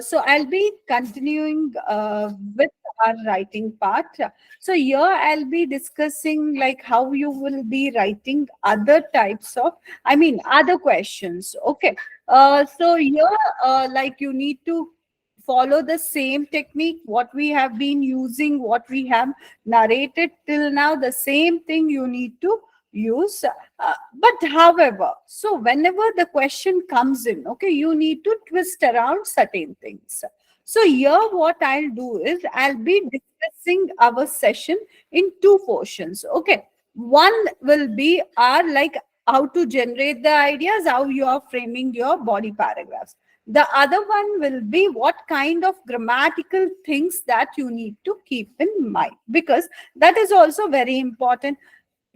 So I'll be continuing with our writing part. So here I'll be discussing like how you will be writing other types of, I mean, other questions. Okay. So here, like you need to follow the same technique, what we have been using, what we have narrated till now, the same thing you need to use. But however, so whenever the question comes in, okay, you need to twist around certain things. So here what I'll do is I'll be discussing our session in two portions. Okay, one will be our like how to generate the ideas, how you are framing your body paragraphs. The other one will be what kind of grammatical things that you need to keep in mind, because that is also very important.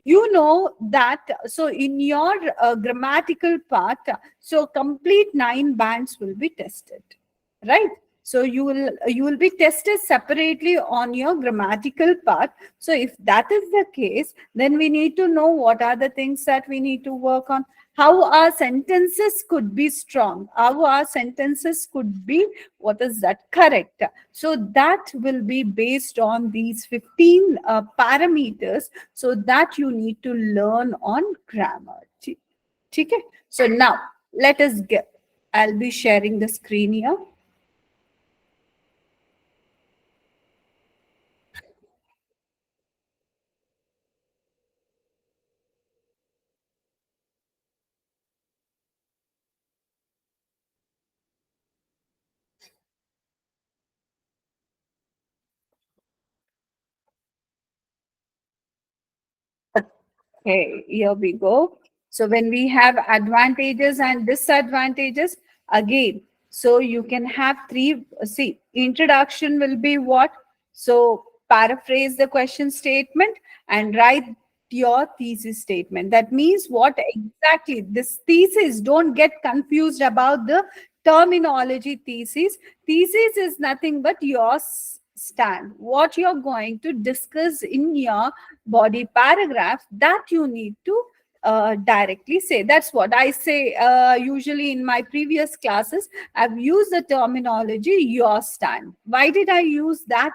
You know that, so in your grammatical part, so complete 9 bands will be tested, right? So you will be tested separately on your grammatical part. So if that is the case, then we need to know what are the things that we need to work on, how our sentences could be strong, how our sentences could be, what is that, correct. So that will be based on these 15 parameters, so that you need to learn on grammar. Okay, so now let us get, I'll be sharing the screen here. Okay, here we go. So when we have advantages and disadvantages, again, so you can have three. See, introduction will be what? So paraphrase the question statement and write your thesis statement. That means what exactly this thesis, don't get confused about the terminology thesis. Thesis is nothing but your stand, what you're going to discuss in your body paragraph, that you need to directly say. That's what I say usually in my previous classes. I've used the terminology your stand. Why did I use that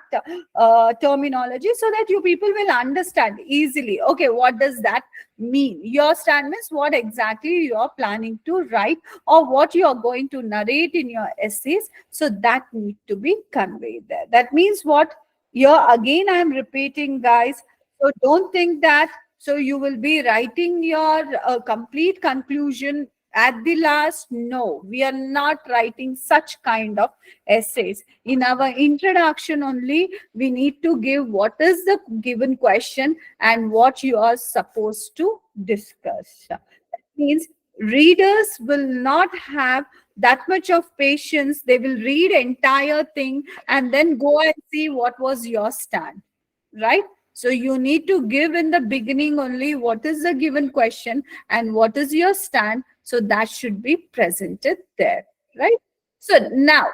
terminology? So that you people will understand easily. Okay, what does that mean? Your stand means what exactly you're planning to write, or what you're going to narrate in your essays. So that need to be conveyed there. That means what? Here again I'm repeating, guys, so don't think that so you will be writing your complete conclusion at the last. No, we are not writing such kind of essays. In our introduction only, we need to give what is the given question and what you are supposed to discuss. That means readers will not have that much of patience. They will read entire thing and then go and see what was your stand, right? So you need to give in the beginning only what is the given question and what is your stand. So that should be presented there, right? So now,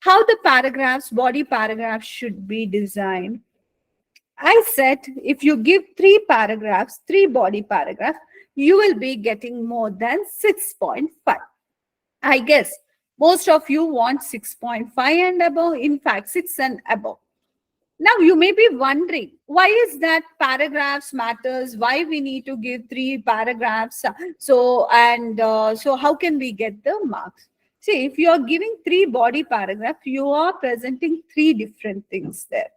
how the paragraphs, body paragraphs should be designed. I said if you give 3 paragraphs, 3 body paragraphs, you will be getting more than 6.5. I guess most of you want 6.5 and above, in fact, 6 and above. Now you may be wondering, why is that paragraphs matters? Why we need to give 3 paragraphs? So how can we get the marks? See, if you are giving 3 body paragraphs, you are presenting 3 different things there.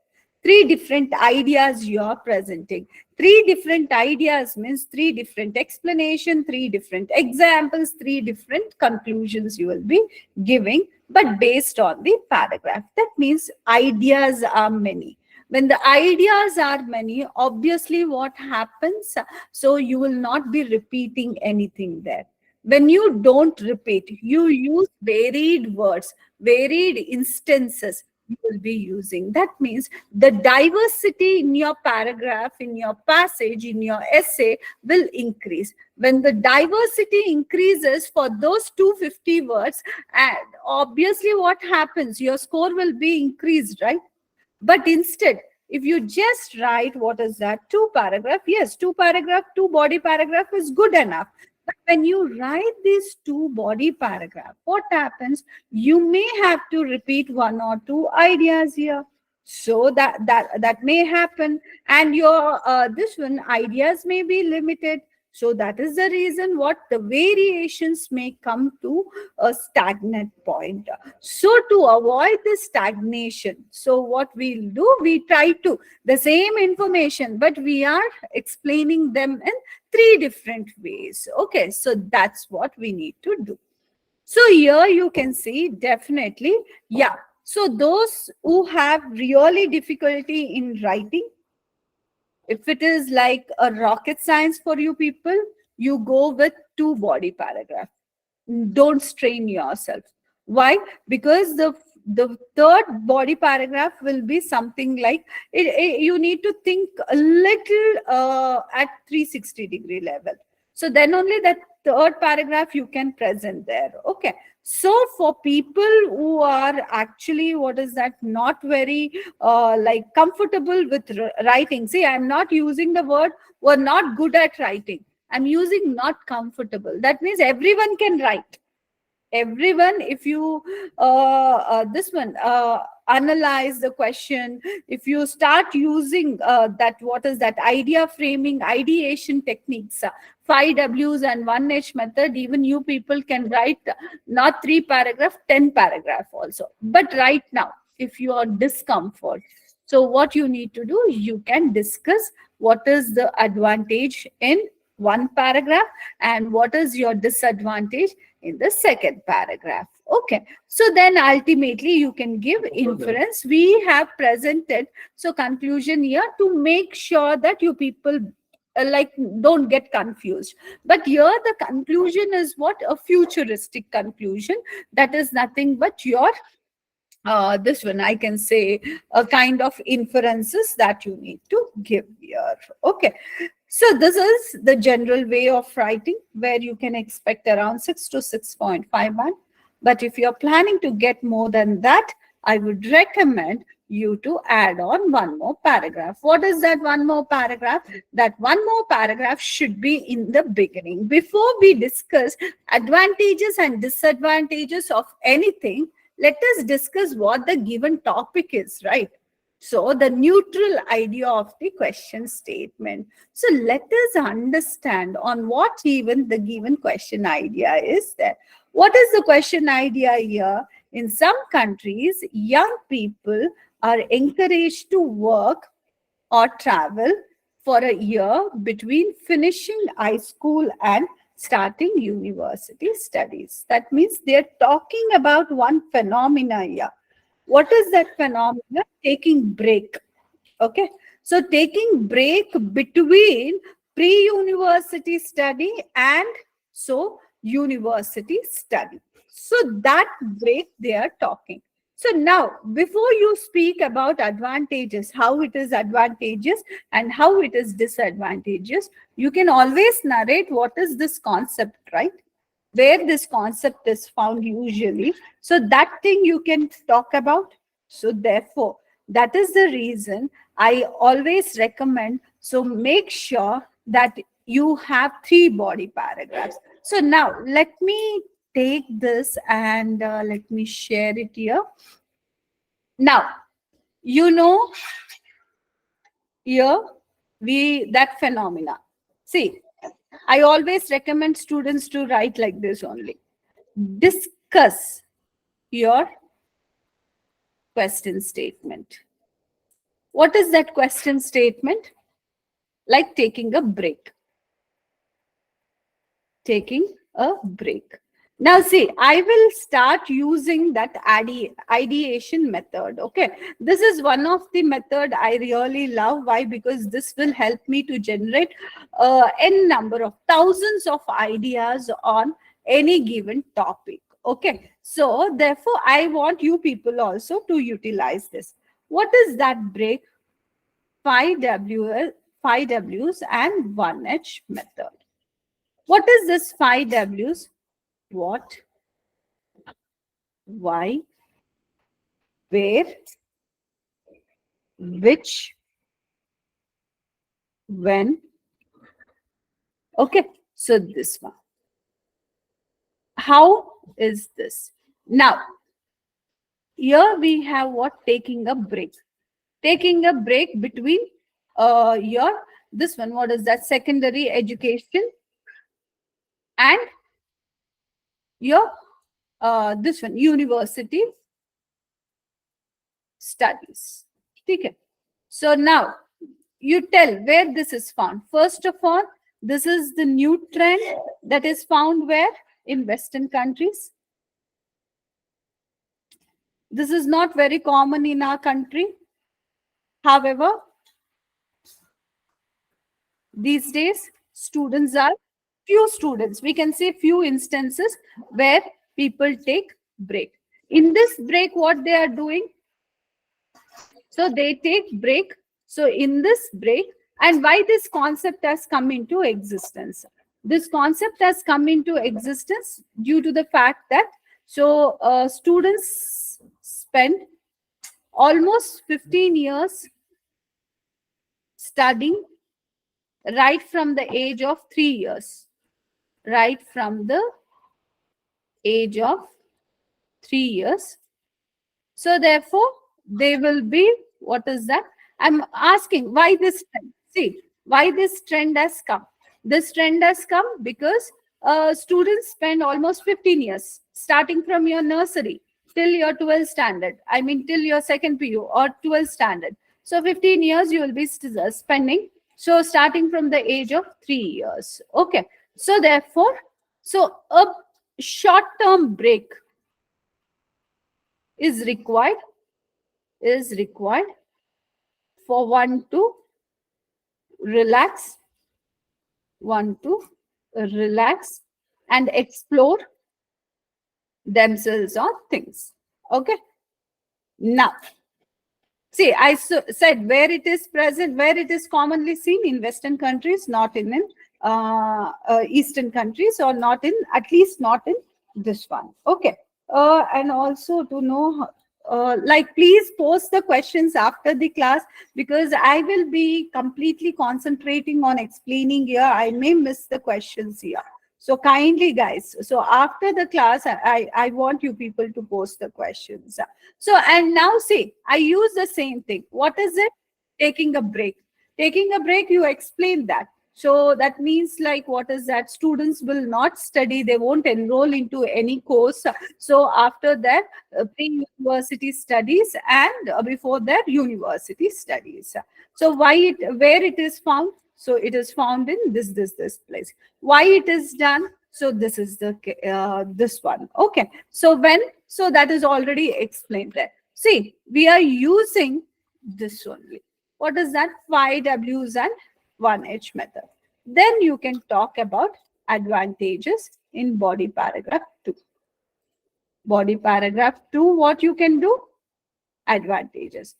3 different ideas you are presenting. 3 different ideas means 3 different explanation, 3 different examples, 3 different conclusions you will be giving, but based on the paragraph. That means ideas are many. When the ideas are many, obviously what happens? So you will not be repeating anything there. When you don't repeat, you use varied words, varied instances you will be using. That means the diversity in your paragraph, in your passage, in your essay will increase. When the diversity increases for those 250 words, and obviously what happens? Your score will be increased, right? But instead, if you just write, what is that? 2 paragraph, yes, 2 paragraph, 2 body paragraph is good enough. But when you write these two body paragraph, what happens? You may have to repeat one or two ideas here. So that may happen, and your this one ideas may be limited. So that is the reason what the variations may come to a stagnant point. So to avoid this stagnation, so what we'll do, we try to the same information, but we are explaining them in three different ways. Okay, so that's what we need to do. So here you can see definitely, yeah. So those who have really difficulty in writing, if it is like a rocket science for you people, you go with two body paragraph. Don't strain yourself. Why? Because the third body paragraph will be something like you need to think a little at 360-degree level. So then only that third paragraph you can present there. Okay. So for people who are actually, what is that, not very like comfortable with writing. See, I'm not using the word we're not good at writing. I'm using not comfortable. That means everyone can write. Everyone, if you this one analyze the question, if you start using that, what is that, idea framing, ideation techniques, 5 Ws and 1H method, even you people can write not 3 paragraph, 10 paragraph also. But right now, if you are discomfort, so what you need to do, you can discuss what is the advantage in one paragraph and what is your disadvantage in the second paragraph. Okay, so then ultimately you can give inference. We have presented so conclusion here to make sure that you people like don't get confused. But here the conclusion is what, a futuristic conclusion, that is nothing but your this one, I can say, a kind of inferences that you need to give here. Okay, so this is the general way of writing, where you can expect around 6 to 6.5 band. But if you're planning to get more than that, I would recommend you to add on one more paragraph. What is that one more paragraph? That one more paragraph should be in the beginning. Before we discuss advantages and disadvantages of anything, let us discuss what the given topic is, right? So the neutral idea of the question statement. So let us understand on what even the given question idea is there. What is the question idea here? In some countries, young people are encouraged to work or travel for a year between finishing high school and starting university studies. That means they're talking about one phenomena here. What is that phenomena? Taking break. Okay, so taking break between pre-university study and so university study. So that break they are talking. So now, before you speak about advantages, how it is advantageous and how it is disadvantageous, you can always narrate what is this concept, right? Where this concept is found usually. So that thing you can talk about. So therefore, that is the reason I always recommend. So make sure that you have three body paragraphs. So now let me take this and let me share it here. Now, you know, here we that phenomena. See, I always recommend students to write like this only. Discuss your question statement. What is that question statement? Like taking a break. Taking a break. Now see, I will start using that ideation method. Okay, this is one of the method I really love. Why? Because this will help me to generate n number of thousands of ideas on any given topic. Okay, so therefore I want you people also to utilize this. What is that break? 5 Ws and 1H method. What is this 5 Ws? What, why, where, which, when. Okay, so this one. How is this? Now, here we have what? Taking a break. Taking a break between your, this one, what is that? Secondary education and your, this one, university studies. Okay. So now you tell where this is found. First of all, this is the new trend that is found where? In Western countries. This is not very common in our country. However, these days, few students, we can say few instances where people take break. In this break, what they are doing? So they take break. So in this break, and why this concept has come into existence? This concept has come into existence due to the fact that students spend almost 15 years studying right from the age of 3 years. Right from the age of 3 years. So therefore, they will be, what is that? I'm asking why this trend. See, why this trend has come. This trend has come because students spend almost 15 years, starting from your nursery till your 12th standard. I mean, till your second PU or 12th standard. So 15 years you will be spending. So starting from the age of 3 years. Okay. So therefore, so a short-term break is required for one to relax and explore themselves on things. Okay. Now, see, I said where it is present, where it is commonly seen in Western countries, not in Eastern countries, or not in, at least not in this one. Okay. And also to know, like, please post the questions after the class, because I will be completely concentrating on explaining here. I may miss the questions here. So kindly, guys. So after the class, I want you people to post the questions. So, and now see, I use the same thing. What is it? Taking a break. Taking a break, you explain that. So that means, like, what is that? Students will not study. They won't enroll into any course. So after that, pre-university studies, and before that, university studies. So where it is found? So it is found in this place. Why it is done? So this is the this one. Okay. So so that is already explained there. See, we are using this only. What is that? 5 W's and 1 H method. Then you can talk about advantages in body paragraph 2. Body paragraph 2, what you can do? Advantages.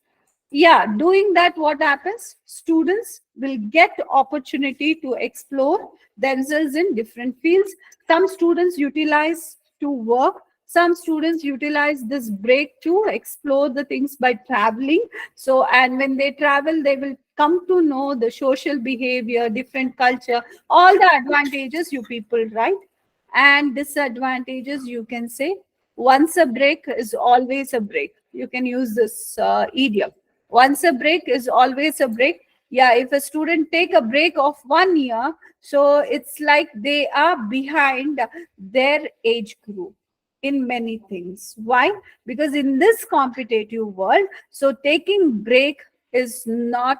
Yeah, doing that, what happens? Students will get opportunity to explore themselves in different fields. Some students utilize to work. Some students utilize this break to explore the things by traveling. So, and when they travel, they will come to know the social behavior, different culture, all the advantages you people write. And disadvantages, you can say, once a break is always a break. You can use this idiom. Once a break is always a break. Yeah, if a student take a break of 1 year, so it's like they are behind their age group in many things. Why? Because in this competitive world, so taking break is not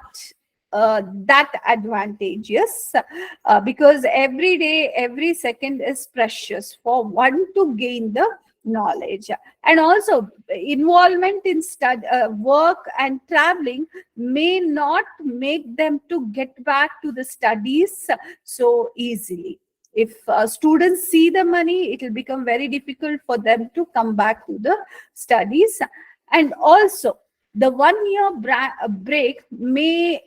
that advantageous, because every day, every second is precious for one to gain the knowledge. And also involvement in work and traveling may not make them to get back to the studies so easily. If students see the money, it will become very difficult for them to come back to the studies. And also the 1 year break may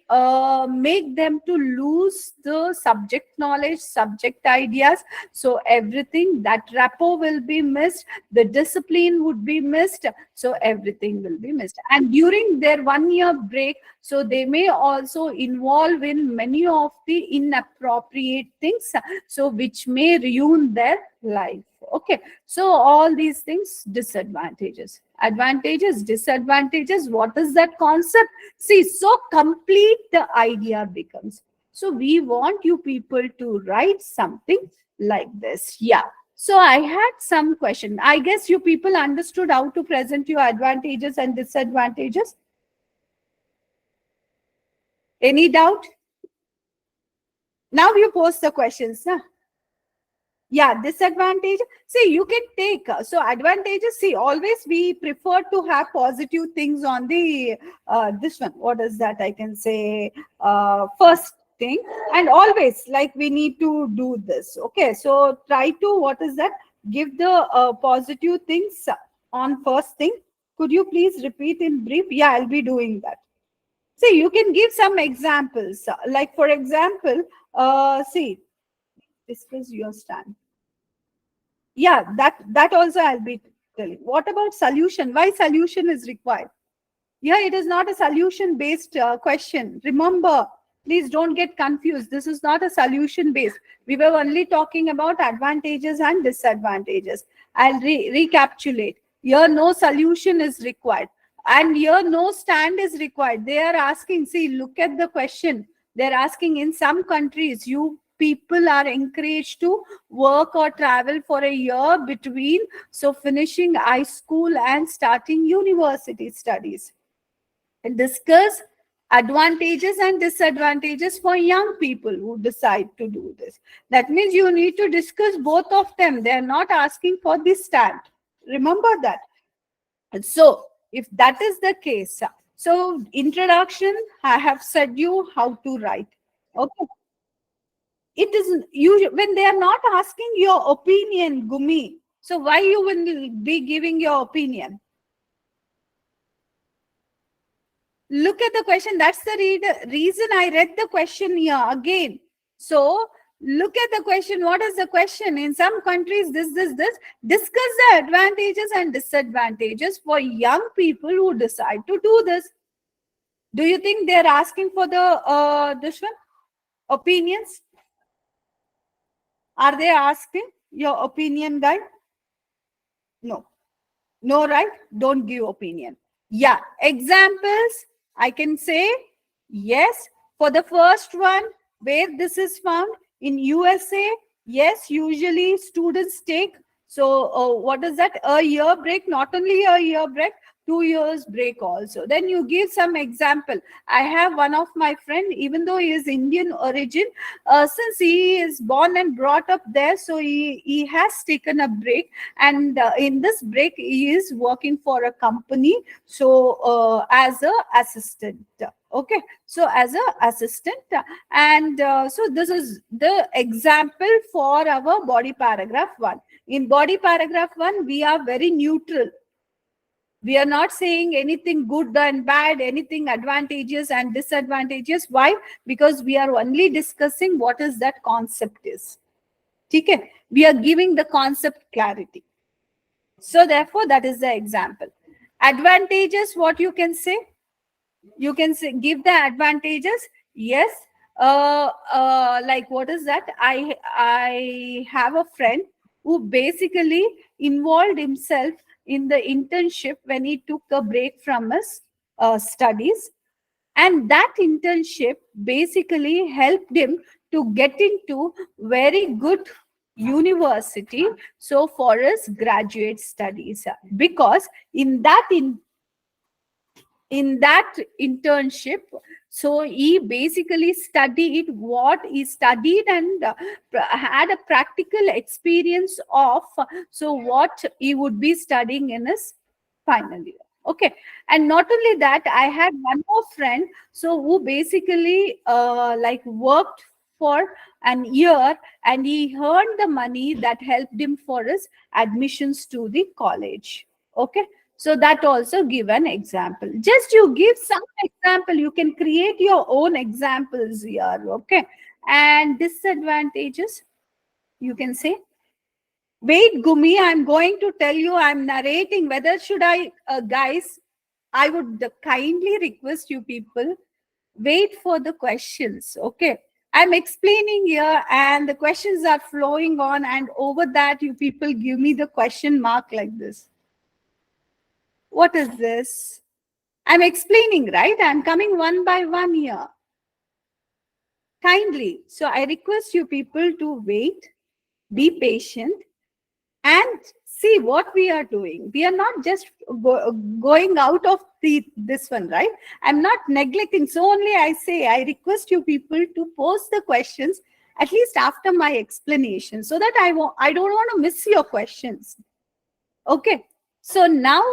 make them to lose the subject knowledge, subject ideas. So everything, that rapport will be missed, the discipline would be missed, so everything will be missed. And during their 1 year break, so they may also involve in many of the inappropriate things, so which may ruin their life. Okay, so all these things, disadvantages, advantages, disadvantages. What is that concept? See, so complete the idea becomes. So we want you people to write something like this. Yeah. So I had some question. I guess you people understood how to present your advantages and disadvantages. Any doubt? Now you post the questions. Huh? Yeah, disadvantage. See, you can take so advantages. See, always we prefer to have positive things on the this one. What is that? I can say first thing, and always like we need to do this. Okay, so try to what is that? Give the positive things on first thing. Could you please repeat in brief? Yeah, I'll be doing that. See, you can give some examples. Like for example, see, discuss your stand. Yeah, that also I'll be telling. What about solution? Why solution is required? Yeah, it is not a solution based question. Remember, please don't get confused. This is not a solution based. We were only talking about advantages and disadvantages. I'll recapitulate. Here no solution is required, and here no stand is required. They are asking, see, look at the question. They're asking, in some countries you people are encouraged to work or travel for a year between so finishing high school and starting university studies. Discuss advantages and disadvantages for young people who decide to do this. That means you need to discuss both of them. They are not asking for this stand. Remember that. And so if that is the case, so introduction, I have said you how to write. Okay. It is you when they are not asking your opinion, Gumi. So why you will be giving your opinion? Look at the question. That's the reason I read the question here again. So look at the question. What is the question? In some countries, this. Discuss the advantages and disadvantages for young people who decide to do this. Do you think they're asking for the this one opinions? Are they asking your opinion, guy? No. No, right? Don't give opinion. Yeah. Examples, I can say yes. For the first one, where this is found in USA, yes, usually students take. So what is that? A year break, not only a year break, 2 years break also. Then you give some example. I have one of my friend, even though he is Indian origin, since he is born and brought up there, so he has taken a break, and in this break he is working for a company, so as a assistant. Okay, so as a assistant, and so this is the example for our body paragraph 1. In body paragraph 1 we are very neutral. We are not saying anything good and bad, anything advantageous and disadvantageous. Why? Because we are only discussing what is that concept is. Okay, we are giving the concept clarity. So therefore that is the example. Advantages, what you can say? You can say, give the advantages. Yes. Like what is that? I have a friend who basically involved himself in the internship when he took a break from his studies, and that internship basically helped him to get into very good university, so for his graduate studies, because in that internship, so he basically studied what he studied, and had a practical experience of so what he would be studying in his final year. Okay, and not only that, I had one more friend so who basically like worked for an year, and he earned the money that helped him for his admissions to the college. Okay, so that also give an example. Just you give some example. You can create your own examples here. Okay. And disadvantages, you can say. Wait, Gumi, I'm going to tell you, I'm narrating. Whether should I, guys, I would kindly request you people, wait for the questions. Okay. I'm explaining here and the questions are flowing on, and over that you people give me the question mark like this. What is this? I'm explaining, right? I'm coming one by one here. Kindly. So I request you people to wait, be patient, and see what we are doing. We are not just going out of this one, right? I'm not neglecting. So only I say, I request you people to post the questions at least after my explanation, so that I don't want to miss your questions. Okay. So now,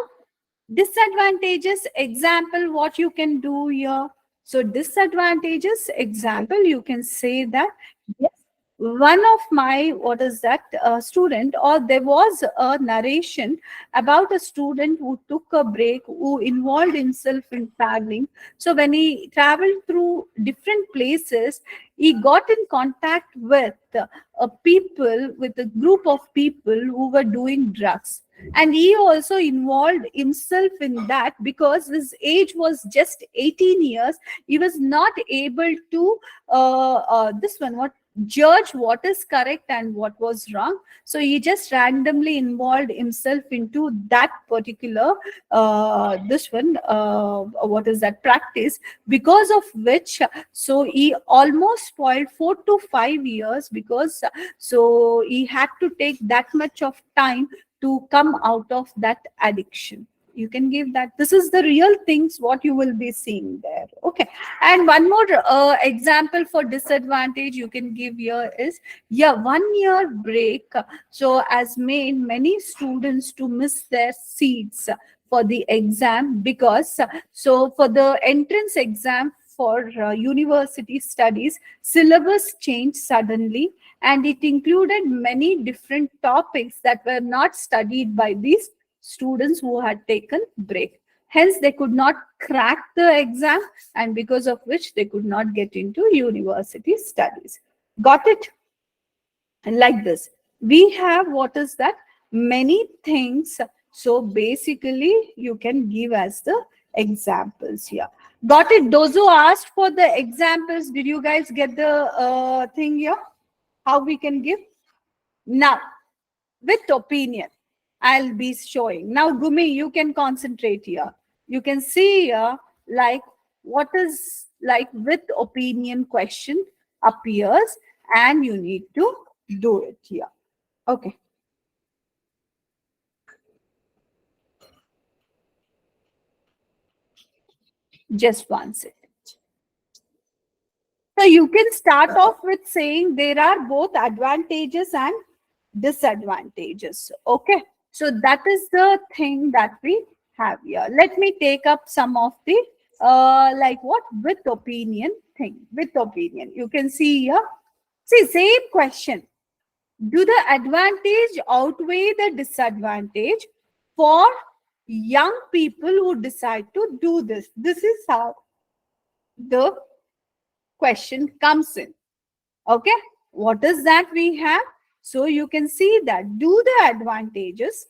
disadvantages example, what you can do here. So disadvantages example, you can say that yes, one of my, what is that, student, or there was a narration about a student who took a break, who involved himself in traveling. So when he traveled through different places, he got in contact with a people, with a group of people who were doing drugs, and he also involved himself in that because his age was just 18 years. He was not able to this one, what, judge what is correct and what was wrong. So he just randomly involved himself into that particular this one, what is that, practice, because of which, so he almost spoiled 4 to 5 years, because so he had to take that much of time to come out of that addiction. You can give that. This is the real things what you will be seeing there. Okay. And one more example for disadvantage you can give here is, yeah, 1 year break. So has made many students to miss their seats for the exam, because so for the entrance exam for university studies, syllabus changed suddenly, and it included many different topics that were not studied by these students who had taken break. Hence, they could not crack the exam, and because of which they could not get into university studies. Got it? And like this, we have, what is that, many things. So basically, you can give as the examples here. Got it? Those who asked for the examples, did you guys get the thing here? How we can give? Now, with opinion, I'll be showing. Now, Gumi, you can concentrate here. You can see here, like, what is like with opinion question appears, and you need to do it here. Okay, just one second. So you can start off with saying there are both advantages and disadvantages. Okay. So that is the thing that we have here. Let me take up some of the like what, with opinion thing. With opinion, you can see here. See, same question. Do the advantage outweigh the disadvantage for young people who decide to do this? This is how the question comes in. Okay, what is that we have? So you can see that, do the advantages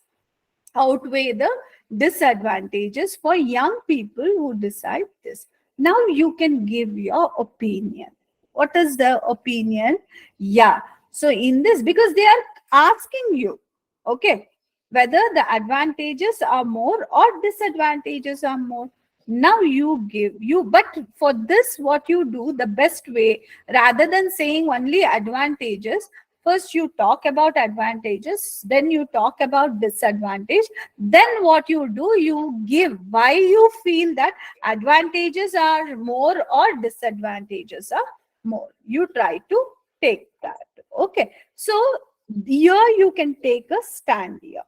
outweigh the disadvantages for young people who decide this? Now you can give your opinion. What is the opinion? Yeah, so in this, because they are asking you, okay, whether the advantages are more or disadvantages are more. Now you give you, but for this, what you do, the best way, rather than saying only advantages, first you talk about advantages, then you talk about disadvantage, then what you do, you give why you feel that advantages are more or disadvantages are more. You try to take that. Okay, so here you can take a stand here,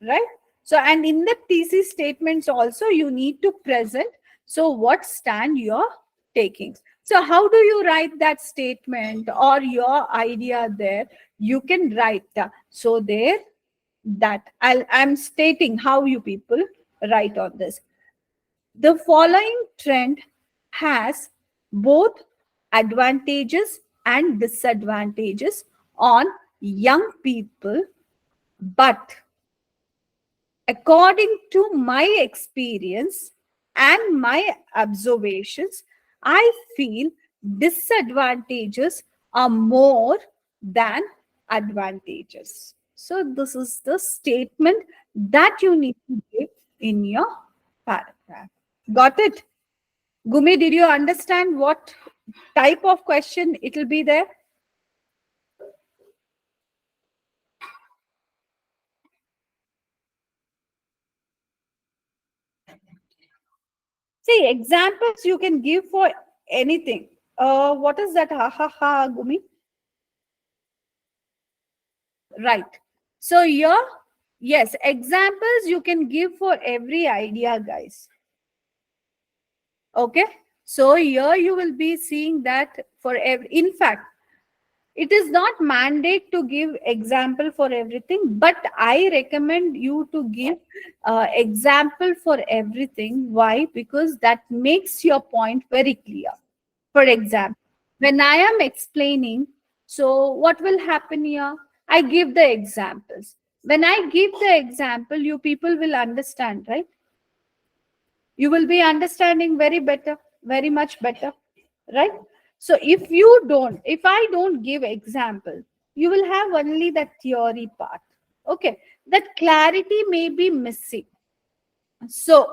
right? So, and in the thesis statements also, you need to present, so what stand you're taking. So how do you write that statement or your idea there? You can write so there, that I'm stating how you people write on this. The following trend has both advantages and disadvantages on young people, but according to my experience and my observations, I feel disadvantages are more than advantages. So this is the statement that you need to give in your paragraph. Got it? Gumi, did you understand what type of question it will be there? See, examples you can give for anything. What is that? Ha ha ha, Gumi. Right. So here, yes, examples you can give for every idea, guys. Okay. So here you will be seeing that for every, in fact, it is not mandate to give example for everything, but I recommend you to give example for everything. Why? Because that makes your point very clear. For example, when I am explaining, so what will happen here? I give the examples. When I give the example, you people will understand, right? You will be understanding very better, very much better, right? So if I don't give example, you will have only that theory part. Okay, that clarity may be missing. So,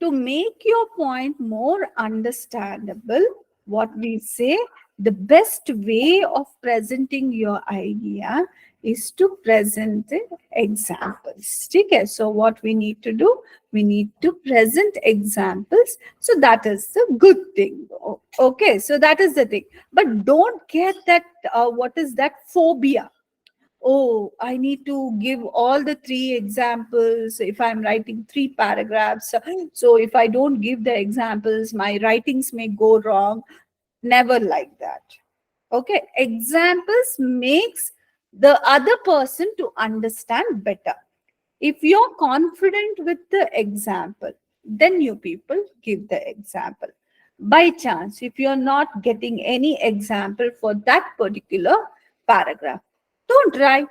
to make your point more understandable, what we say, the best way of presenting your idea is to present the examples. Okay, so what we need to do, we need to present examples. So that is the good thing. Okay, so that is the thing. But don't get that, what is that phobia? Oh, I need to give all the three examples if I'm writing three paragraphs. So if I don't give the examples, my writings may go wrong. Never like that. Okay, examples makes the other person to understand better. If you're confident with the example, then you people give the example. By chance, if you're not getting any example for that particular paragraph, don't write,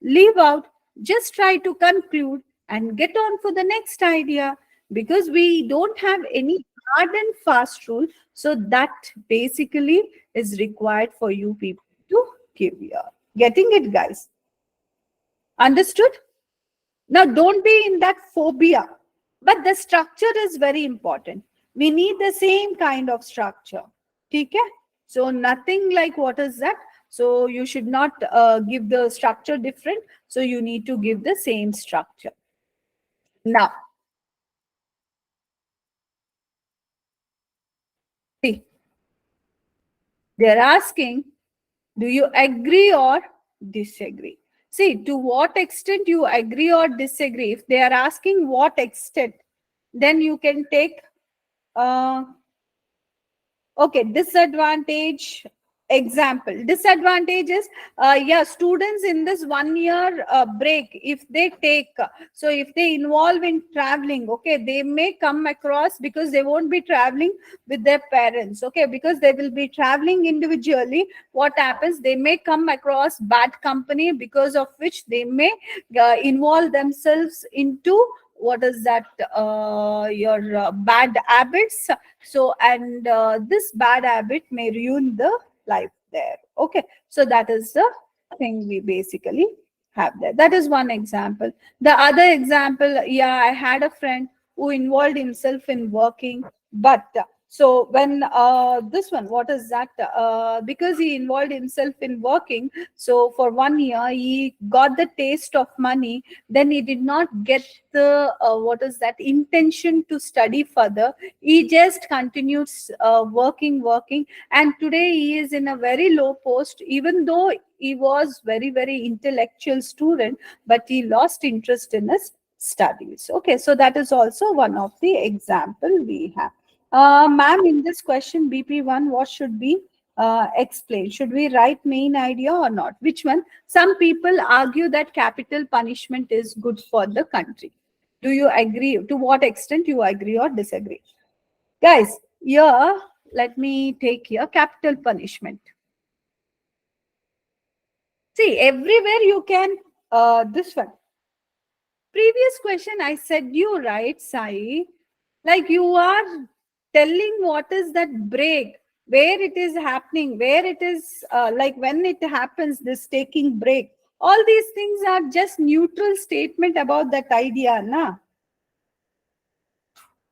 leave out, just try to conclude and get on for the next idea, because we don't have any hard and fast rule. So that basically is required for you people to give your. Getting it, guys? Understood? Now, don't be in that phobia, but the structure is very important. We need the same kind of structure. Okay? So, nothing like what is that? So, you should not give the structure different. So, you need to give the same structure. Now, see, they're asking, do you agree or disagree? See, to what extent you agree or disagree. If they are asking what extent, then you can take uh, okay, disadvantage. Example, disadvantage is, yeah, students in this 1 year break, if they take, so if they involve in traveling, okay, they may come across, because they won't be traveling with their parents, okay, because they will be traveling individually. What happens, they may come across bad company, because of which they may involve themselves into what is that, your bad habits. So, and this bad habit may ruin the life there. Okay, so that is the thing we basically have there. That is one example. The other example, yeah, I had a friend who involved himself in working, but so when this one, what is that, because he involved himself in working, so for 1 year he got the taste of money, then he did not get the what is that, intention to study further. He just continues working, and today he is in a very low post, even though he was very intellectual student, but he lost interest in his studies. Okay, so that is also one of the example we have. Ma'am, in this question BP1, what should be explained? Should we write main idea or not? Which one? Some people argue that capital punishment is good for the country. Do you agree? To what extent you agree or disagree? Guys, here, let me take here capital punishment. See, everywhere you can, this one. Previous question, I said you right, Sai. Like you are telling what is that break. where it is happening, where it is like when it happens, this taking break. All these things are just neutral statement about that idea, na?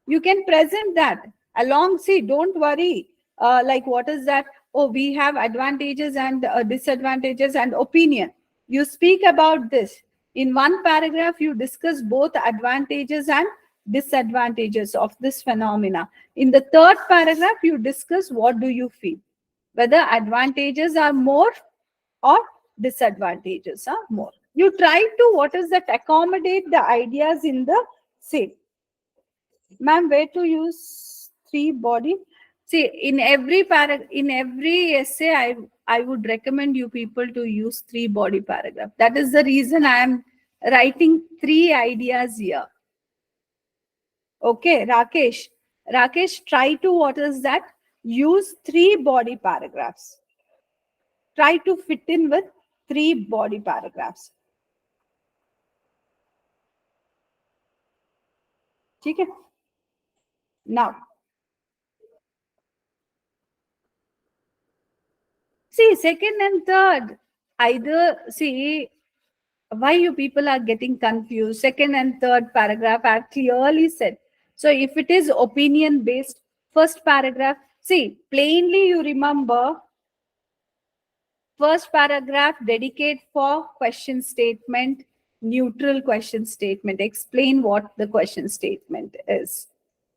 You can present that along. See, don't worry. Like what is that? Oh, we have advantages and disadvantages and opinion. You speak about this. In one paragraph, you discuss both advantages and disadvantages of this phenomena. In the third paragraph, you discuss what do you feel, whether advantages are more or disadvantages are more. You try to, what is that, accommodate the ideas in the same. Ma'am, where to use three body? See, in every in every essay, I would recommend you people to use three body paragraph. That is the reason I am writing three ideas here. Okay, Rakesh. Rakesh, try to, what is that? Use three body paragraphs. Try to fit in with three body paragraphs. Okay? Now, see, second and third, either, see, why you people are getting confused. Second and third paragraph are clearly said. So if it is opinion based, first paragraph, see, plainly you remember, first paragraph dedicate for question statement, neutral question statement, explain what the question statement is.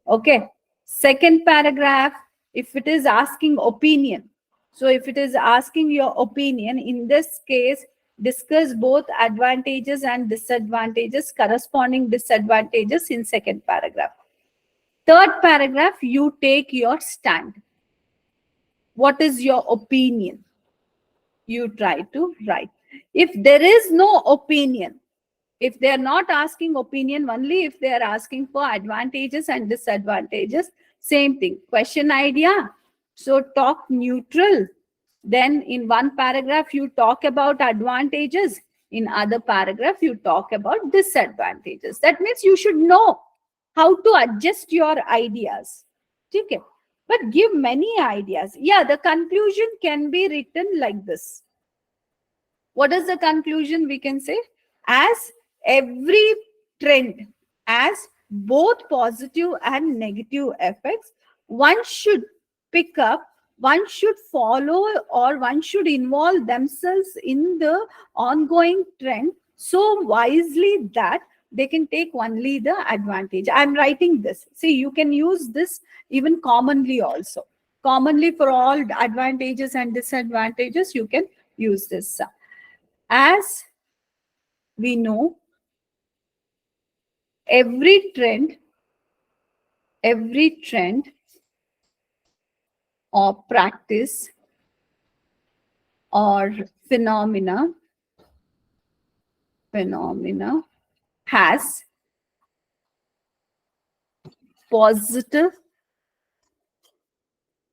Okay. Second paragraph, if it is asking opinion, so if it is asking your opinion, in this case, discuss both advantages and disadvantages, corresponding disadvantages in second paragraph. Third paragraph, you take your stand. What is your opinion? You try to write. If there is no opinion, if they are not asking opinion, only if they are asking for advantages and disadvantages, same thing, question idea. So talk neutral. Then in one paragraph, you talk about advantages. In other paragraph, you talk about disadvantages. That means you should know how to adjust your ideas. Okay. But give many ideas. Yeah, the conclusion can be written like this. What is the conclusion we can say? As every trend has both positive and negative effects, one should pick up, one should follow, or one should involve themselves in the ongoing trend so wisely that they can take only the advantage. I'm writing this. See, you can use this even commonly also. Commonly for all advantages and disadvantages, you can use this. As we know, every trend or practice or phenomena has positive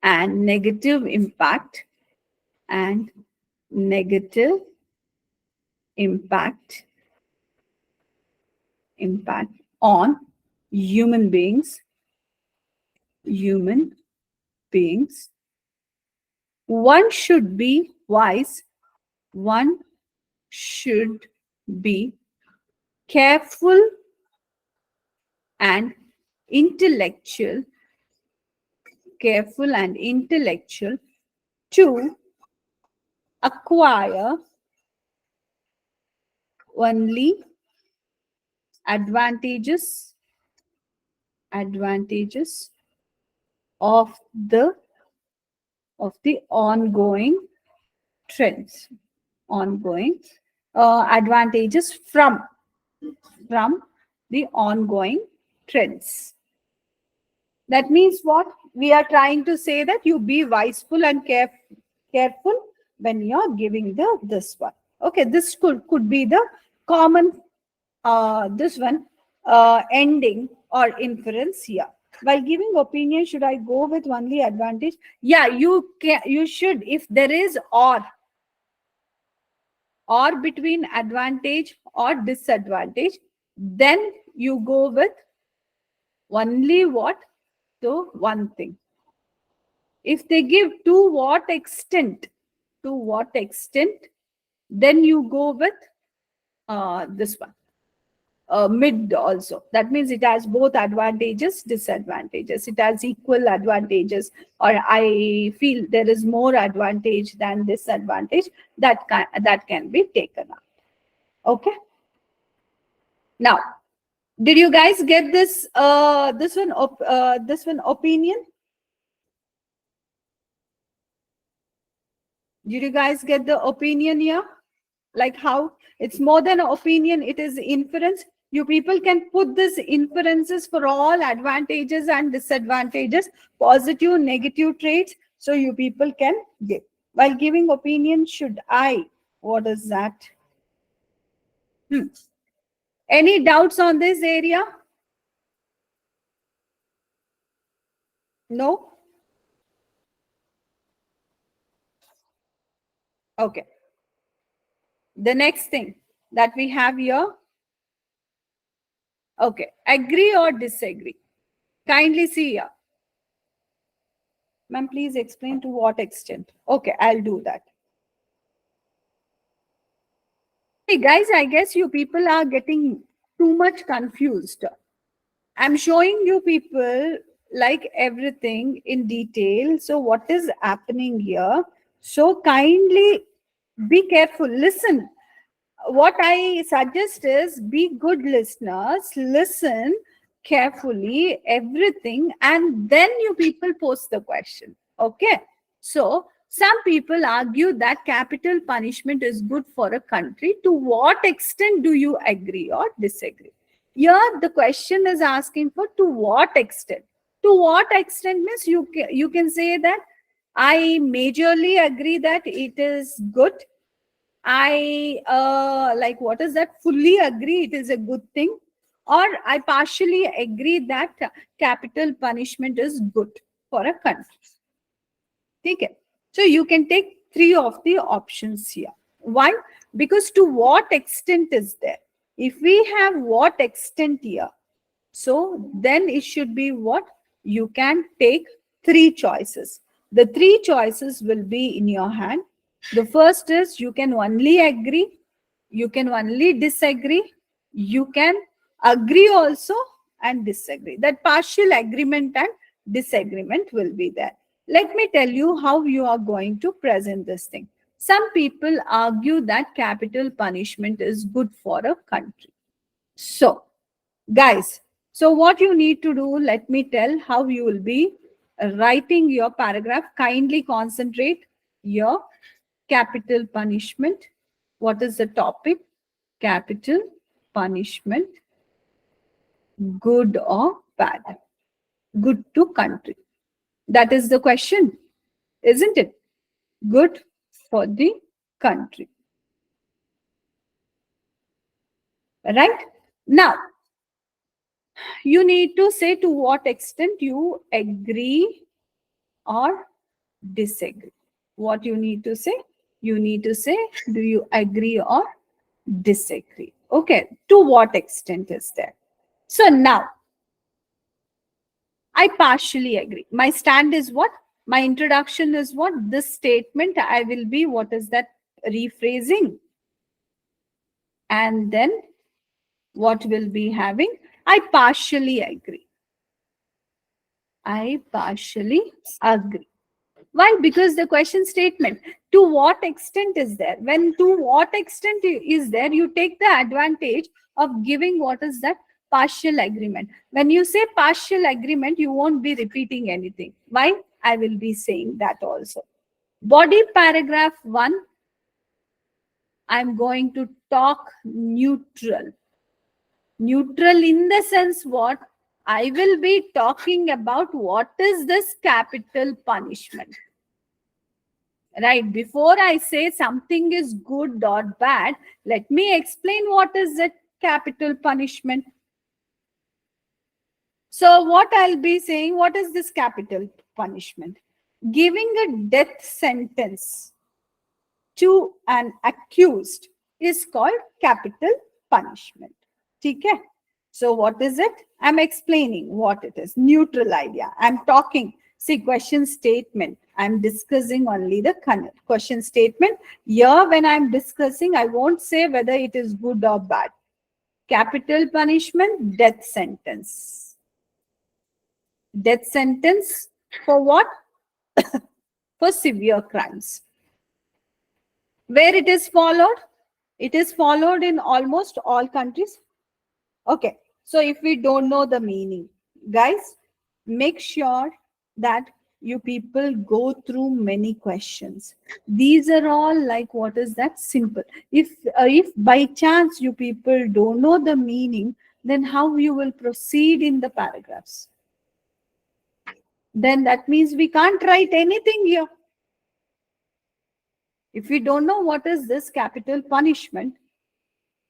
and negative impact and negative impact on human beings. One should be wise, one should be careful and intellectual to acquire only advantages of the ongoing trends, advantages from the ongoing trends. That means what? We are trying to say that you be wiseful and careful when you're giving this one. Okay, this could be the common this one ending or inference here. While giving opinion, should I go with only advantage? Yeah, you should. If there is or between advantage or disadvantage, then you go with only what? So one thing. If they give to what extent, then you go with this one. Mid also. That means it has both advantages, disadvantages. It has equal advantages, or I feel there is more advantage than disadvantage. That can be taken up. Okay. Now, did you guys get this? This one opinion. Did you guys get the opinion here? Like how it's more than an opinion, it is inference. You people can put this inferences for all advantages and disadvantages, positive, negative traits. So you people can give. While giving opinion, should I? What is that? Any doubts on this area? No? Okay. The next thing that we have here. Okay. Agree or disagree? Kindly see here. Ma'am, please explain to what extent. Okay, I'll do that. Hey guys, I guess you people are getting too much confused. I'm showing you people like everything in detail. So what is happening here? So kindly be careful. Listen. What I suggest is be good listeners, listen carefully, everything, and then you people post the question. Okay. So some people argue that capital punishment is good for a country. To what extent do you agree or disagree? Here, the question is asking for to what extent. To what extent means you can say that I majorly agree that it is good. I like what is that? Fully agree it is a good thing, or I partially agree that capital punishment is good for a country. Okay. So you can take three of the options here. Why? Because to what extent is there? If we have what extent here, so then it should be what? You can take three choices. The three choices will be in your hand. The first is you can only agree, you can only disagree, you can agree also and disagree. That partial agreement and disagreement will be there. Let me tell you how you are going to present this thing. Some people argue that capital punishment is good for a country. So, guys, so what you need to do, let me tell how you will be writing your paragraph. Kindly concentrate your capital punishment. What is the topic? Capital punishment, good or bad? Good to country. That is the question, isn't it? Good for the country. Right? Now, you need to say to what extent you agree or disagree. What you need to say? You need to say, do you agree or disagree? Okay, to what extent is there? So now, I partially agree. My stand is what? My introduction is what? This statement, I will be, what is that? Rephrasing. And then what will be having? I partially agree. I partially agree. Why? Because the question statement, to what extent is there? When to what extent is there, you take the advantage of giving what is that? Partial agreement. When you say partial agreement, you won't be repeating anything. Why? I will be saying that also. Body paragraph 1, I'm going to talk neutral. Neutral in the sense what? I will be talking about what is this capital punishment. Right, before I say something is good or bad, let me explain what is the capital punishment. So what I'll be saying, what is this capital punishment? Giving a death sentence to an accused is called capital punishment. Okay? So what is it? I'm explaining what it is. Neutral idea. I'm talking. See, question statement. I'm discussing only the question statement. Here, when I'm discussing, I won't say whether it is good or bad. Capital punishment, death sentence. Death sentence for what? For severe crimes. Where it is followed? It is followed in almost all countries. Okay. So if we don't know the meaning, guys, make sure that you people go through many questions. These are all like, what is that? Simple. If by chance you people don't know the meaning, then how you will proceed in the paragraphs? Then that means we can't write anything here. If we don't know what is this capital punishment,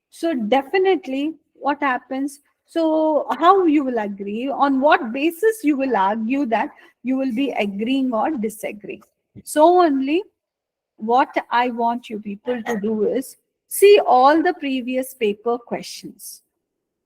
so definitely what happens? So how you will agree? On what basis you will argue that you will be agreeing or disagreeing? So only what I want you people to do is see all the previous paper questions.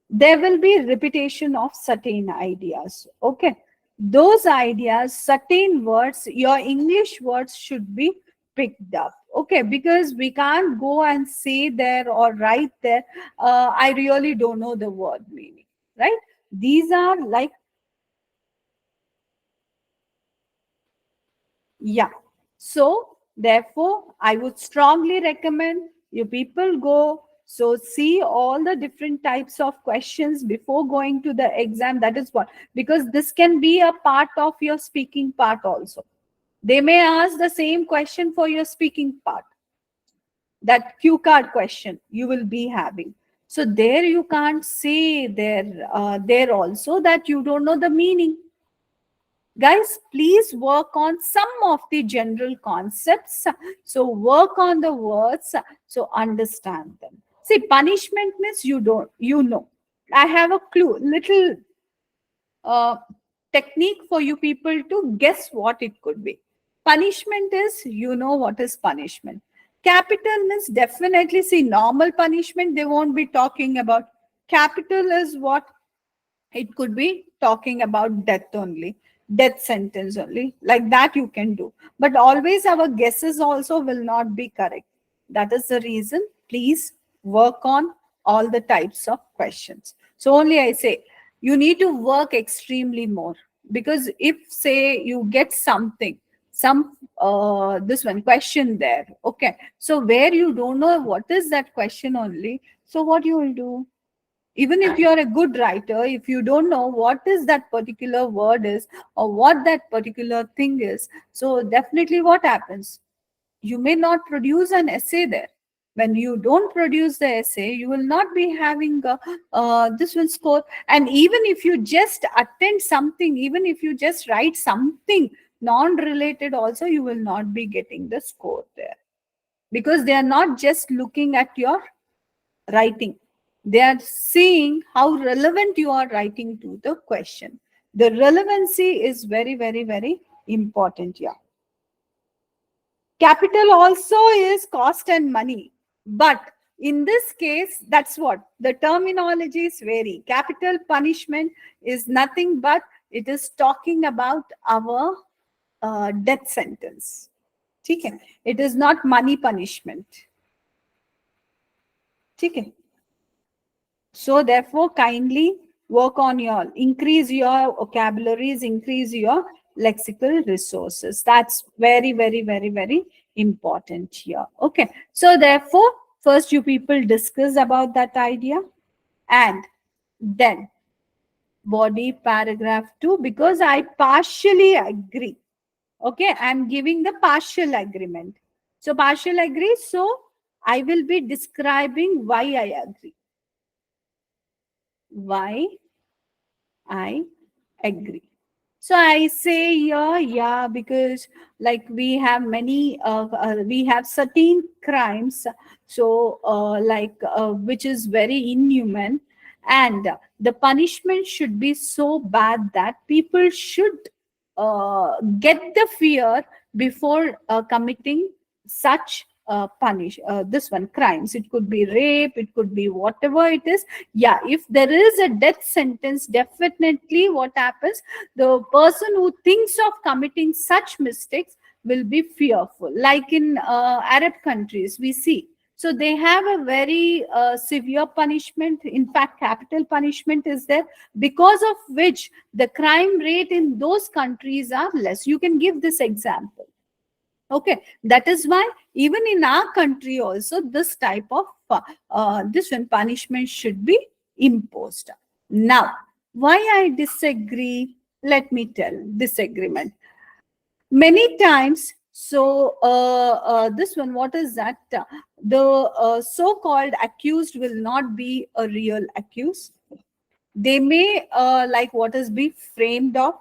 There will be repetition of certain ideas. Okay. Those ideas, certain words, your English words should be picked up. Okay, because we can't go and say there or write there, I really don't know the word meaning, right? These are like, yeah. So therefore, I would strongly recommend you people go. So see all the different types of questions before going to the exam. That is what, because this can be a part of your speaking part also. They may ask the same question for your speaking part. That Q card question you will be having. So there you can't say there also that you don't know the meaning. Guys, please work on some of the general concepts. So work on the words. So understand them. See, punishment means you don't, you know. I have a clue, little uh, technique for you people to guess what it could be. Punishment is, you know what is punishment. Capital means definitely, see, normal punishment, they won't be talking about. Capital is what? It could be talking about death only, death sentence only, like that you can do. But always our guesses also will not be correct. That is the reason, please work on all the types of questions. So only I say, you need to work extremely more, because if say you get something, some this one question there, okay, so where you don't know what is that question only, so what you will do? Even if you are a good writer, if you don't know what is that particular word is or what that particular thing is, so definitely what happens? You may not produce an essay there. When you don't produce the essay, you will not be having this will score. And even if you just attend something, even if you just write something non-related also, you will not be getting the score there, because they are not just looking at your writing. They are seeing how relevant you are writing to the question. The relevancy is very, very, very important here. Capital also is cost and money. But in this case, that's what the terminologies vary. Capital punishment is nothing but it is talking about our death sentence. Okay? It is not money punishment. Okay? So therefore, kindly work on your, increase your vocabularies, increase your lexical resources. That's very, very, very, very important here. Okay. So therefore, first you people discuss about that idea, and then body paragraph 2, because I partially agree. Okay. I'm giving the partial agreement. So partial agree. So I will be describing why I agree. Why I agree. So I say yeah, because like we have many, we have certain crimes, so which is very inhuman, and the punishment should be so bad that people should get the fear before committing such this one crimes. It could be rape, it could be whatever it is. Yeah, if there is a death sentence, definitely what happens, the person who thinks of committing such mistakes will be fearful. Like in Arab countries, we see. So they have a very severe punishment. In fact, capital punishment is there, because of which the crime rate in those countries are less. You can give this example. Okay, that is why even in our country also this type of this one punishment should be imposed. Now, why I disagree? Let me tell disagreement. Many times, so this one, what is that? The so-called accused will not be a real accused. They may like what is be framed of,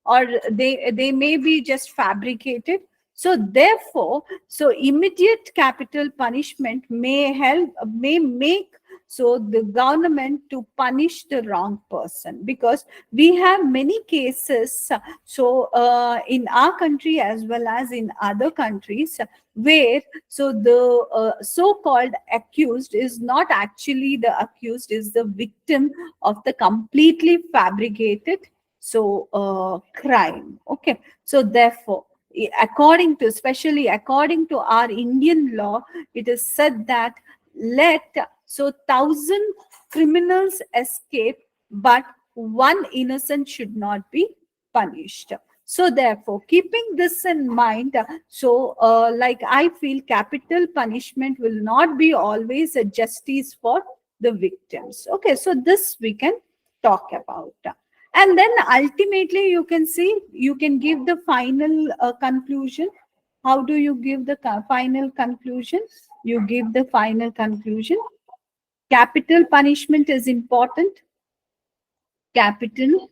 or they may be just fabricated. So therefore, so immediate capital punishment may help, may make so the government to punish the wrong person, because we have many cases so in our country as well as in other countries, where so the so-called accused is not actually the accused, is the victim of the completely fabricated so crime. Okay, so therefore, according to, especially according to our Indian law, it is said that let so 1,000 criminals escape, but one innocent should not be punished. So therefore, keeping this in mind, so like I feel capital punishment will not be always a justice for the victims. Okay, so this we can talk about. And then ultimately you can see, you can give the final conclusion. How do you give the final conclusion? You give the final conclusion. Capital punishment is important. Capital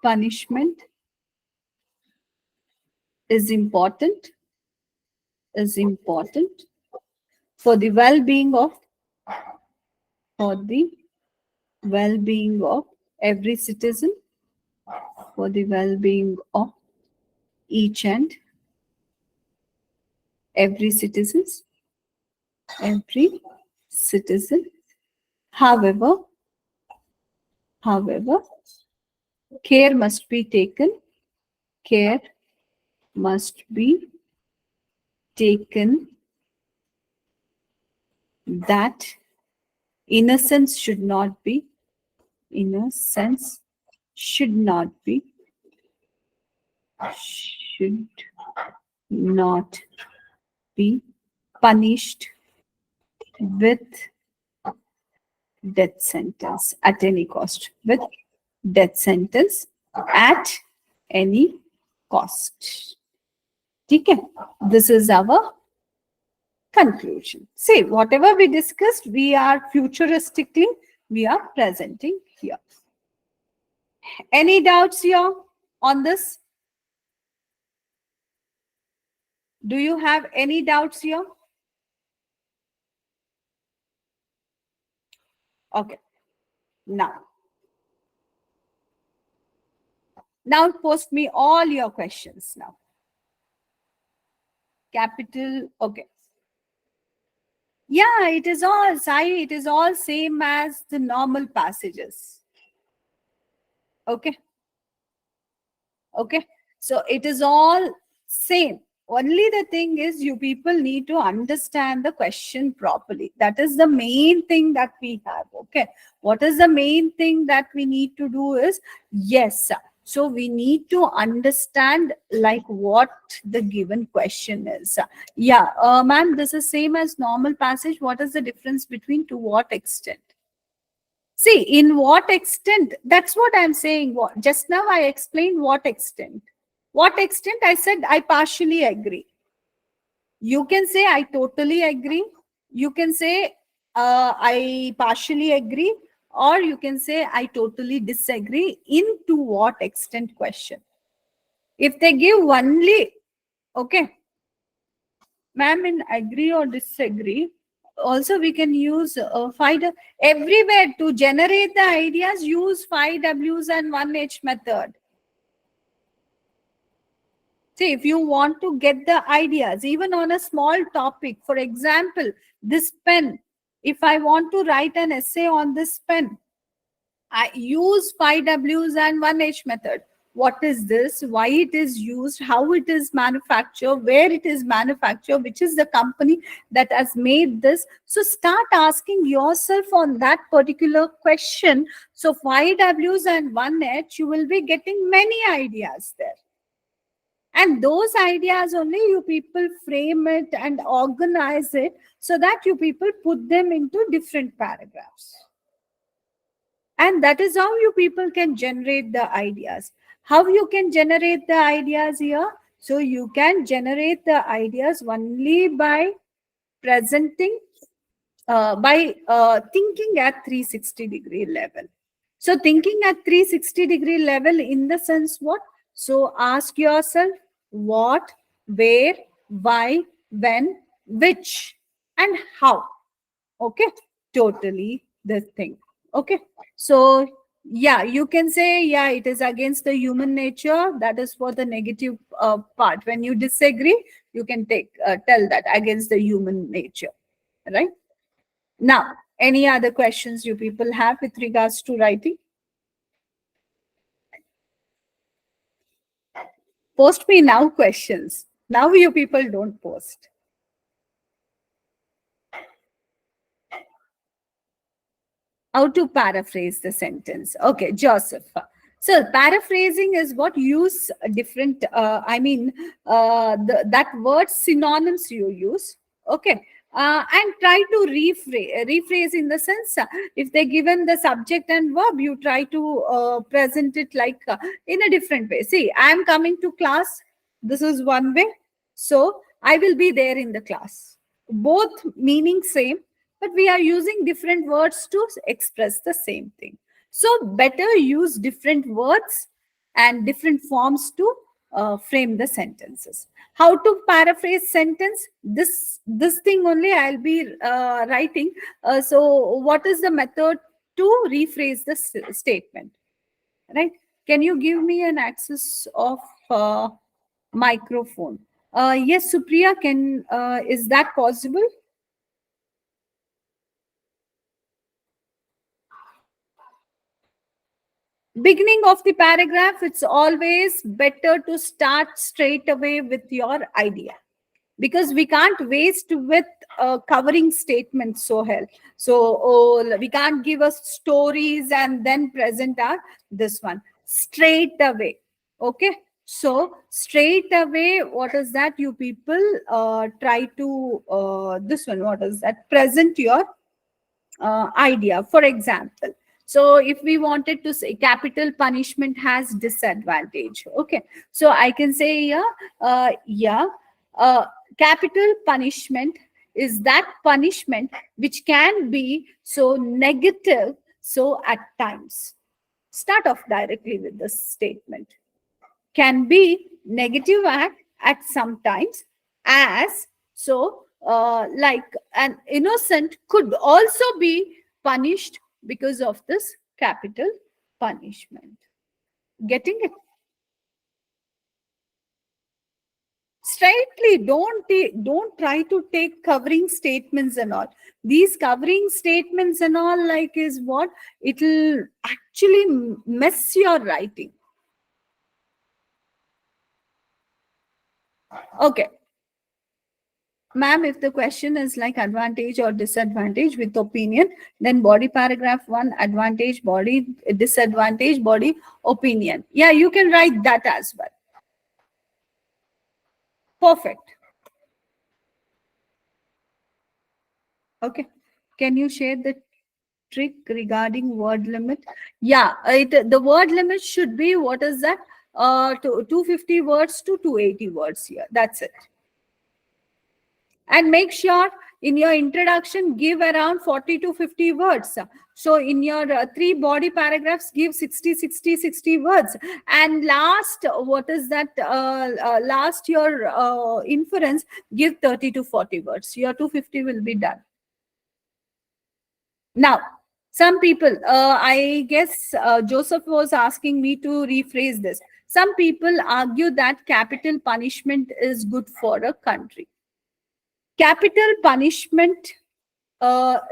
punishment is important, is important for the well-being of, for the well-being of every citizen, for the well-being of each and every citizens, every citizen. However, care must be taken, care must be taken that innocence should not be, innocence should not be, should not be punished with death sentence at any cost, with death sentence at any cost. Okay, this is our conclusion. See, whatever we discussed, we are futuristically, we are presenting here. Any doubts here on this? Do you have any doubts here? Okay. Now post me all your questions now. Capital, okay. Yeah, it is all, Sai, it is all same as the normal passages. Okay. Okay. So it is all same. Only the thing is, you people need to understand the question properly. That is the main thing that we have. Okay. What is the main thing that we need to do is, yes, so we need to understand like what the given question is. Yeah, ma'am, this is same as normal passage. What is the difference between to what extent? See, in what extent? That's what I'm saying. What, just now I explained what extent. What extent? I said I partially agree. You can say I totally agree. You can say I partially agree. Or you can say I totally disagree. In to what extent question. If they give only, okay, ma'am, in agree or disagree, also we can use 5 everywhere to generate the ideas. Use 5 W's and 1 H method. See, if you want to get the ideas, even on a small topic, for example, this pen, if I want to write an essay on this pen, I use 5Ws and 1H method. What is this? Why it is used? How it is manufactured? Where it is manufactured? Which is the company that has made this? So start asking yourself on that particular question. So 5Ws and 1H, you will be getting many ideas there. And those ideas only you people frame it and organize it so that you people put them into different paragraphs. And that is how you people can generate the ideas. How you can generate the ideas here? So you can generate the ideas only by presenting, by thinking at 360-degree level. So thinking at 360-degree level in the sense what? So ask yourself what, where, why, when, which, and how. Okay, totally the thing. Okay, so yeah, you can say, yeah, it is against the human nature. That is for the negative part. When you disagree, you can tell that against the human nature, right? Now, any other questions you people have with regards to writing? Post me now questions. Now you people don't post. How to paraphrase the sentence? Okay, Joseph. So paraphrasing is what use different, that word synonyms you use. Okay. And try to rephrase in the sense, if they given the subject and verb, you try to present it like in a different way. See, I am coming to class. This is one way. So I will be there in the class. Both meaning same, but we are using different words to express the same thing. So better use different words and different forms to frame the sentences. How to paraphrase sentence? This thing only I'll be writing. So what is the method to rephrase the statement? Right? Can you give me an access of microphone? Yes, Supriya, is that possible? Beginning of the paragraph, it's always better to start straight away with your idea, because we can't waste with covering statements. So hell, so we can't give us stories and then present our this one straight away. Okay, so straight away, what is that? You people try to this one, what is that? Present your idea. For example, so if we wanted to say capital punishment has disadvantage, okay, so I can say yeah, uh, capital punishment is that punishment which can be so negative, so at times. Start off directly with this statement. Can be negative at sometimes, as so like an innocent could also be punished because of this capital punishment. Getting it? Straightly, don't try to take covering statements and all. These covering statements and all, like, is what it'll actually mess your writing. Okay, ma'am, if the question is like advantage or disadvantage with opinion, then body paragraph 1, advantage, body, disadvantage, body, opinion. Yeah, you can write that as well. Perfect. Okay. Can you share the trick regarding word limit? Yeah, the word limit should be, what is that? 250 words to 280 words here. That's it. And make sure in your introduction give around 40 to 50 words. So in your 3 body paragraphs, give 60 words. And last, what is that? Last your inference, give 30 to 40 words. Your 250 will be done. Now, some people, I guess Joseph was asking me to rephrase this. Some people argue that capital punishment is good for a country. Capital punishment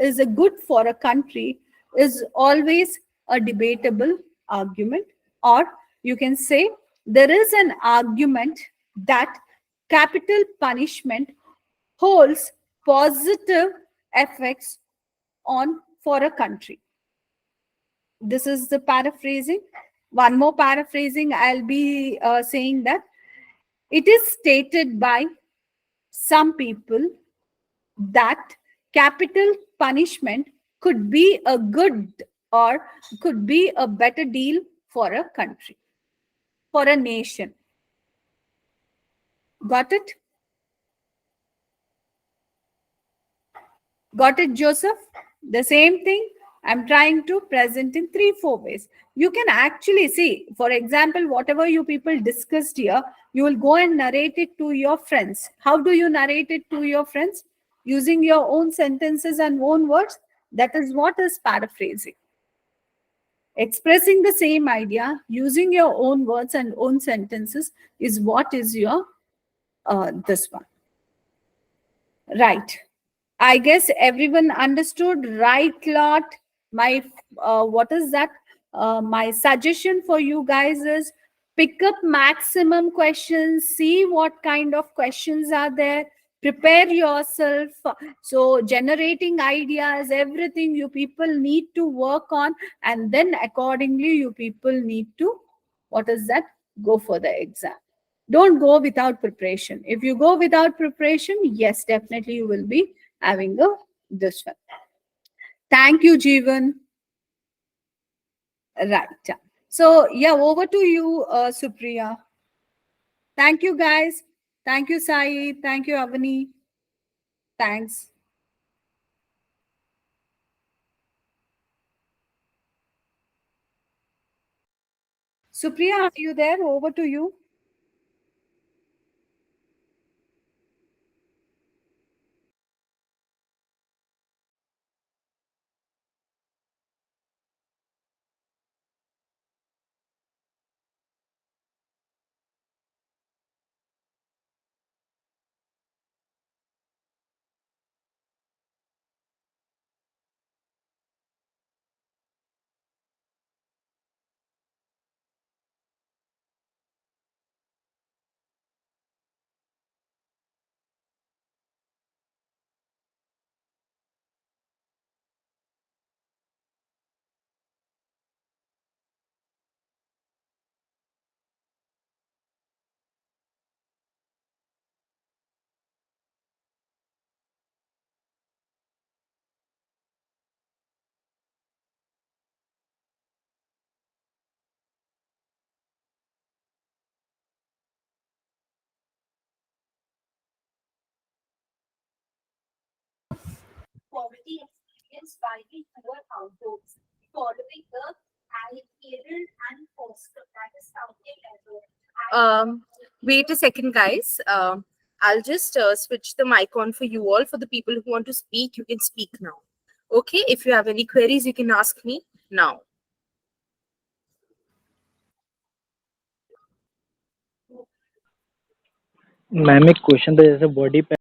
is a good for a country is always a debatable argument, or you can say there is an argument that capital punishment holds positive effects on for a country. This is the paraphrasing. One more paraphrasing, I'll be saying that it is stated by some people that capital punishment could be a good or could be a better deal for a country, for a nation. Got it? Got it, Joseph? The same thing I'm trying to present in 3-4 ways. You can actually see, for example, whatever you people discussed here, you will go and narrate it to your friends. How do you narrate it to your friends? Using your own sentences and own words. That is what is paraphrasing. Expressing the same idea using your own words and own sentences is what is your this one. Right. I guess everyone understood, right, lot. My what is that? My suggestion for you guys is pick up maximum questions, see what kind of questions are there, prepare yourself. So generating ideas, everything you people need to work on, and then accordingly you people need to, what is that? Go for the exam. Don't go without preparation. If you go without preparation, yes, definitely you will be having a this one. Thank you, Jeevan. Right. So yeah, over to you, Supriya. Thank you, guys. Thank you, Sai. Thank you, Avani. Thanks. Supriya, are you there? Over to you. Poverty experienced by the poor households following the IELTS and foster, that is something wait a second, guys. I'll just switch the mic on for you all. For the people who want to speak, you can speak now. Okay, if you have any queries, you can ask me now. Ma'am एक question था जैसे body